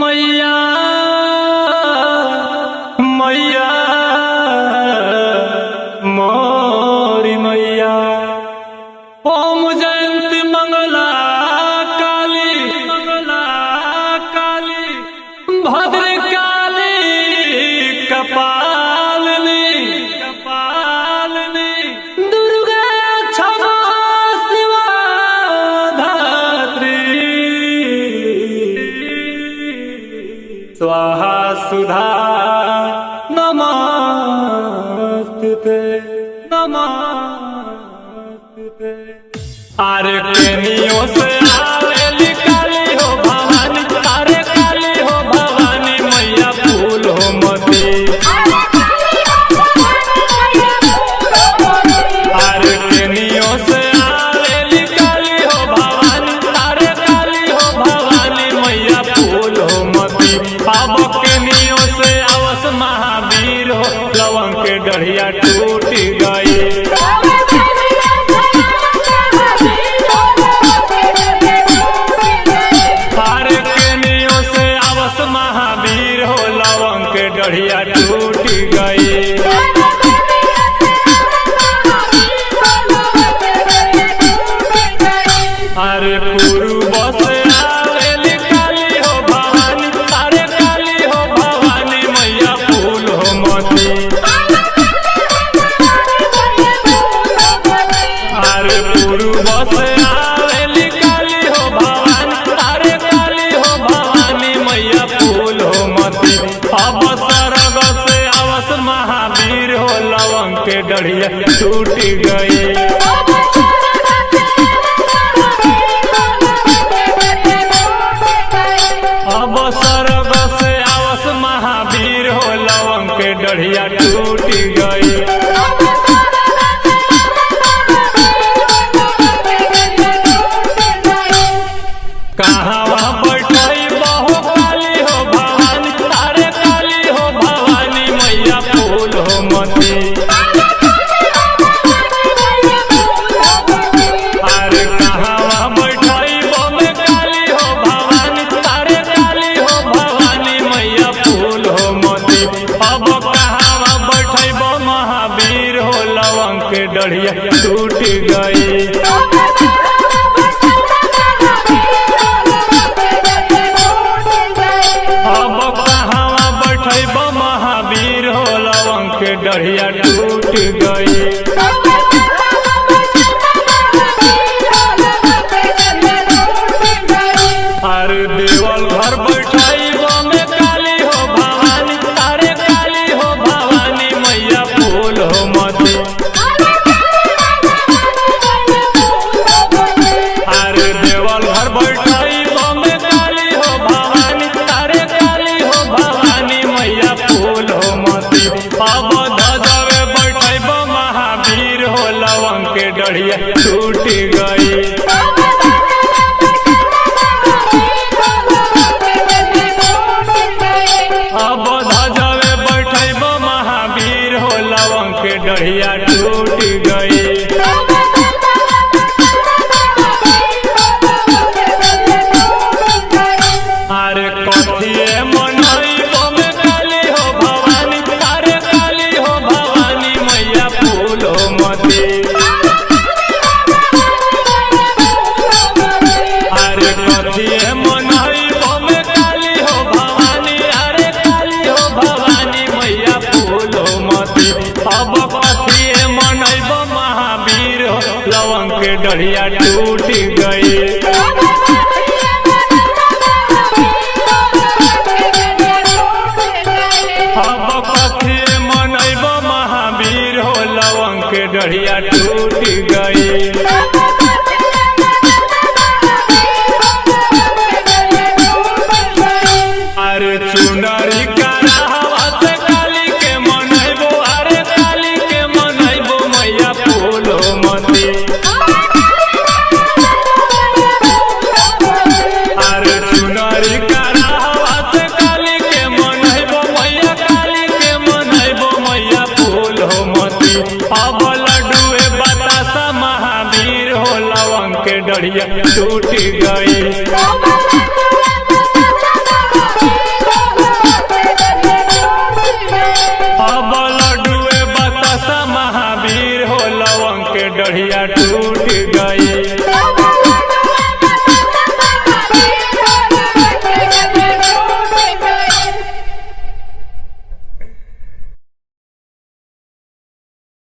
मैया मैया मोरी मैया ओम जयंती मंगला काली भद्रकाली कपालिनी दुर्गा क्षमा शिवा धात्री स्वाहा सुधा नमस्ते आरे केनियों से आवेली काली हो भवानी, आरे काली हो भवानी मैया फूल हो मती। आरे केनियों से आवेली काली हो भवानी, आरे काली हो भवानी मैया फूल हो मती। अब केनियों से आवस महावीर हो लवंग के डढ़िया टूट गई। डढ़िया टूट गई। अरे पूर्व से आवेली काली हो भवानी, अरे काली हो भवानी मैया फूल हो मती। अरे पूर्व से आवेली काली हो भवानी, अरे काली हो भवानी मैया फूल हो मती। अब सरग से आवस महावीर हो लवंग के डढ़िया टूट गई। अब सरग से आवस महावीर हो लवंग के डढ़िया टूट गई। कहाँ बैठाई बहु काली हो भवानी, अरे काली हो भवानी मैया फूल हो मती। अरे कहाँ बैठाई बहु काली हो भवानी, अरे काली हो भवानी मैया फूल हो मती। अब कहाँ बैठाई बहु महावीर हो लवंग के डढ़िया टूट गई। महावीर हो लवंग के डढ़िया टूट गई। अरे देवल घर बैठाई में काली हो भवानी, अरे काली हो भवानी मैया फूल हो मती। अरे देवल घर बैठाई में काली हो भवानी, अरे काली हो भवानी मैया फूल हो मती। अब धजवे बैठब महावीर हो लवंग के डढ़िया टूट गई। अब धजवे बैठब महावीर हो लवंग के डढ़िया टूट गई। अरे कथिए मनइब में काली हो भवानी, अरे काली हो भवानी मैया फूल हो मती। अरे कथिए मनइब में काली हो भवानी, अरे काली हो भवानी मैया फूल हो मती। अब कथिए मनइब महावीर हो लवंग के डढ़िया टूट गई। अब कथिए मनइब महावीर हो लवंग के डढ़िया टूट गई। अरे चुनरी कराहवा से काली के मनइबो, अरे काली के मनइबो मैया फूल हो मती। अरे चुनरी कराहवा से काली के मनइबो मैया, काली के मनइबो मैया फूल हो मती। अब लड्डूए बतासा महावीर हो लवंग के डढ़िया टूट गई।